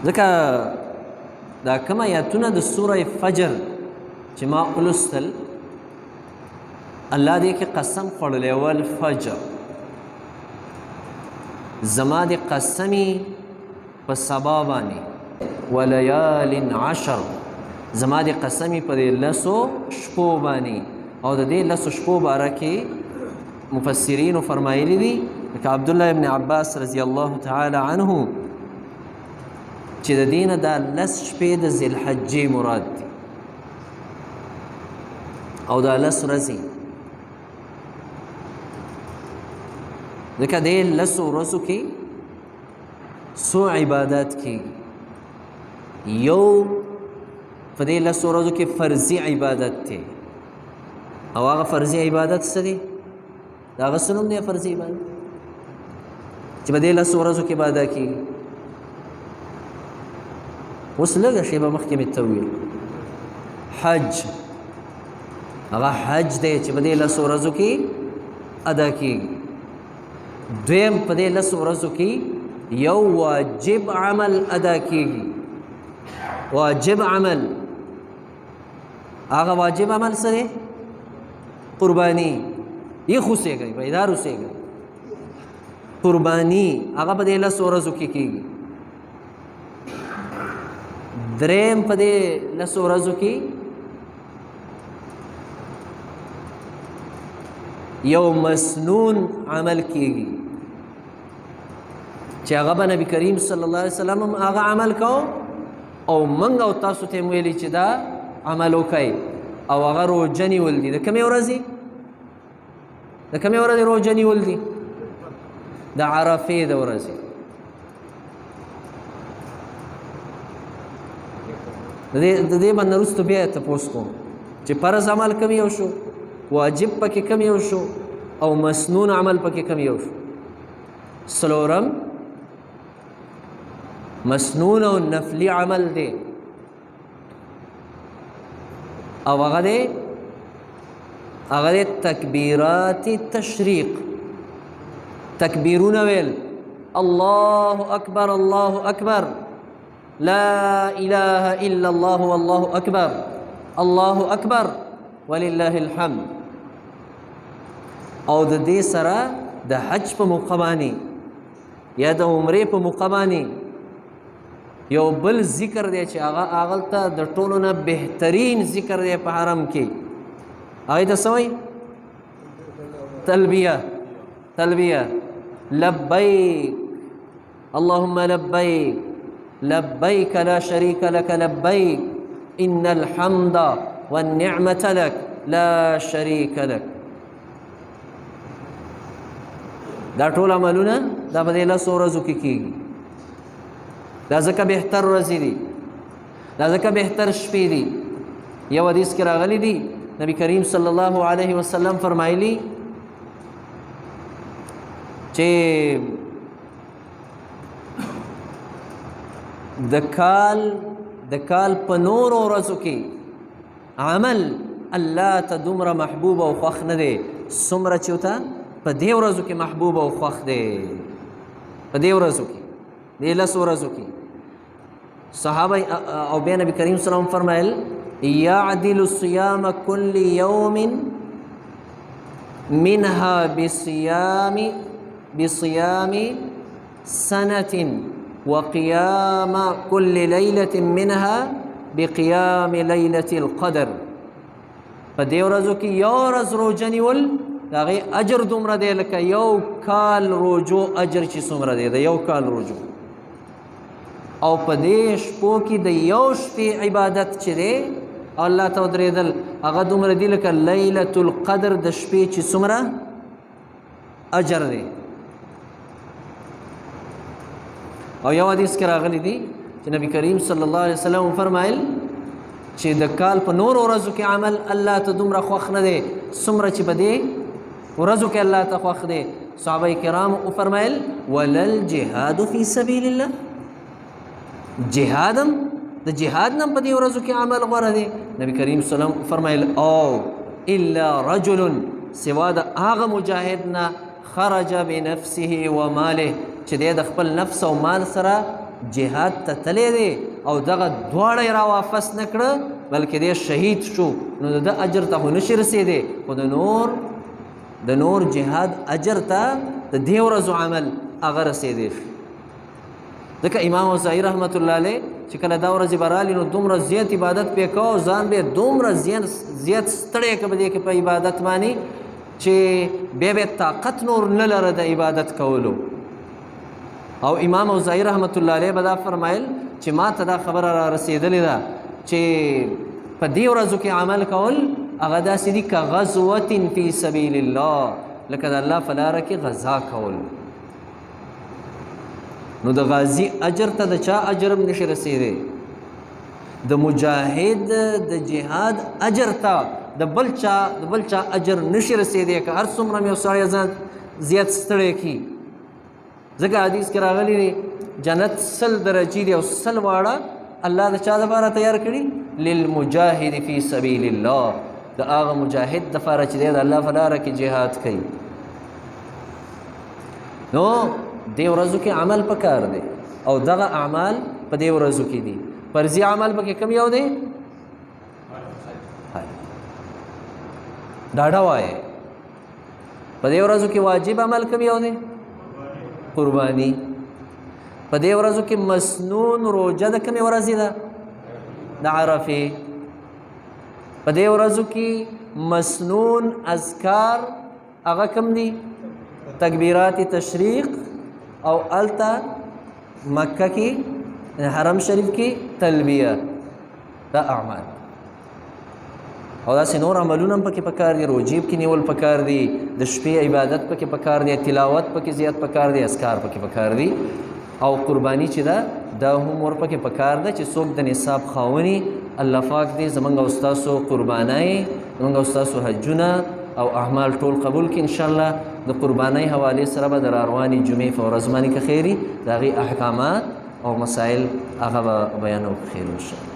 ځکه دا کوم آیاتونه د سوره فجر چې ما ولوستل الله دې کې قسم خوړلی والفجر زما د قسمي په سبا باندې ولیال عشر زما د قسمي په دې لسو شپو باندې او د دې لسو شپو باره کې مفسرینو فرمایلی دي لکه عبدالله ابن عباس رضی الله تعالی عنه چې د دې نه دا لس شپې د ذوالحجې مراد دي او دا لس ورځې ځکه دې لسو ورځو کې څو عبادات کېږي یو په دې لسو ورځو کې فرضي عبادت دی او هغه فرضي عبادت څه دی د هغه څه نوم دی فرضي عبادت چې په دې لسو ورځو کې به ادا کېږي اوس لږه شیبه مخکې مې ته وویل حج هغه حج دی چې په دې لسو ورځو کې ادا کېږي دویم په دې لسو ورځو کې یو واجب عمل ادا کېږي واجب عمل هغه واجب عمل څه دی قرباني یې خوسېږئ بیدار اوسېږئ قرباني هغه په دې لسو ورځو کې کېږي دریم په دې لسو ورځو کې یو مسنون عمل کېږي چې هغه به نبی کریم صلی الله علیه وسلم هم هغه عمل کو او موږ او تاسو ته یې ویلي چې دا عمل وکئ او هغه روژه نیول دي د کومې ورځې د کومې ورځې روژه نیول دي د عرفې د ورځې د دې باندې وروسته بیا یې تپوس کوم چې فرض عمل کوم یو شو واجب پکې کوم یو شو او مسنون عمل پکې کوم یو شو څلورم مسنون او نفلی عمل دی او هغه دی تکبیرات تشریق تکبیرونه ویل الله اکبر الله اکبر لا اله الا الله والله اکبر الله اکبر ولله الحمد او د دې سره د حج په موقع باندې یا د عمرې په موقع باندې یو بل ذکر دی چې هغه ته د ټولو نه بهترین ذکر دی په حرم کې هغه ته څه وایي تلبیه لبیک اللهم لبیک لبیک لا شریک لك لبیک ان الحمد والنعمة لك لا شريك لك دا ټول عملونه دا په دې لسو ورځو کې کېږي دا ځکه بهتر ورځې دي دا ځکه بهتر شپې دي یو حدیث کې راغلی دي نبی کریم صلی الله علیه وسلم فرمایلی چې د کال په نورو ورځو کې عمل الله ته دومره محبوب او خوښ نه دی څومره چې ورته په دې ورځو کې محبوب او خوښ دی په دې ورځو کې دې لسو ورځو کې صحابه او بیا نبی کریم صلی الله علیه وسلم فرمایل یعدل صیام کل یوم منها بصیام سنة وقيام كل ليلة منها بقيام ليلة القدر په دې ورځو کې یو ورځ روژه نیول د هغې اجر دومره دی لکه یو کال روژو اجر چې څومره دی د یو کال روژو او په دې شپو کې د یو شپې عبادت چې دی الله ته ودرېدل هغه دومره دی لکه لیلة القدر د شپې چې څومره اجر دی او یو حدیث کې راغلی دی چې نبی کریم صلی الله علیه وسلم فرمایل چې د کال په نور ورځو کې عمل الله ته دومره خوښ نه دی څومره چې په دې ورځو کې الله ته خوښ دی صحابه کرام فرمایل ولل جهاد فی سبیل الله جهادم د جهاد نم په دې ورځو کې عمل غوره دی نبی کریم صلی الله علیه وسلم فرمایل او الا رجل سوا د هغه مجاهد نه خرج بنفسه و ماله چې د خپل نفس او مال سره جهاد ته تللی دی او دغه دواړه یې را واپس نه کړه بلکې دی شهید شو نو د ده اجر ته خو نشي رسېدی خو د نور جهاد اجر ته د دې ورځو عمل هغه رسېدی شي ځکه امام اوزاعي رحمت الله علیه چې کله دا ورځې به رالي نو دومره زیات عبادت پې کوه او ځان به دومره زیات ستړی که په دې کې په عبادت باندې چې بیا طاقت نور نه لره د عبادت کولو او امام اوزاعي رحمت الله علیه به دا فرمایل چې ما ته دا خبره را رسېدلې ده چې په دې ورځو کې عمل کول هغه داسې دي که غزوة فی سبیل الله لکه د الله په لاره کې غزا کول نو د غازی اجر ته د چا اجر هم نشي رسېدی د مجاهد د جهاد اجر ته د بل چا اجر نشي رسېدی که هر څومره مې یو سړی ځان زیات ستړی کړي ځکه حدیث کې راغلی دی جنت 100 درجې دي او 100 واړه الله د چا دپاره تیار کړي للمجاهد فی سبیل الله د هغه مجاهد دپاره چې دی د الله په لاره کې جهاد کوي نو دې ورځو کې عمل پکار دی او دغه اعمال په دې ورځو کې دي فرضي عمل پکې کم یو دی ډاډه وایه په دې ورځو کې واجب عمل کم یو دی قربانی په دې ورځو کې مسنون روزه د کومې ورځې ده د عرفې په دې ورځو کې مسنون اذکار هغه کم دي تکبیرات تشریق او التا مکه کې حرم شریف کې تلبیه دا اعمال او داسې نور عملونه هم پکې پکار دي روجیب کې نیول پکار دي د شپې عبادت پکې پکار دي تلاوت پکې زیات پکار دي اذکار پکې پکار دي او قربانی چې ده دا هم ورپکې پکار ده چې څوک د نصاب خاوني الله پاک دې زمونږ او ستاسو قربانۍ زمونږ او ستاسو حجونه او اعمال ټول قبول کړي انشاءالله د قربانۍ حوالې سره به د راروانې جمعې په ورځ باندې که خیري د هغې احکامات او مسایل هغه به بیانو که خیر انشاءالله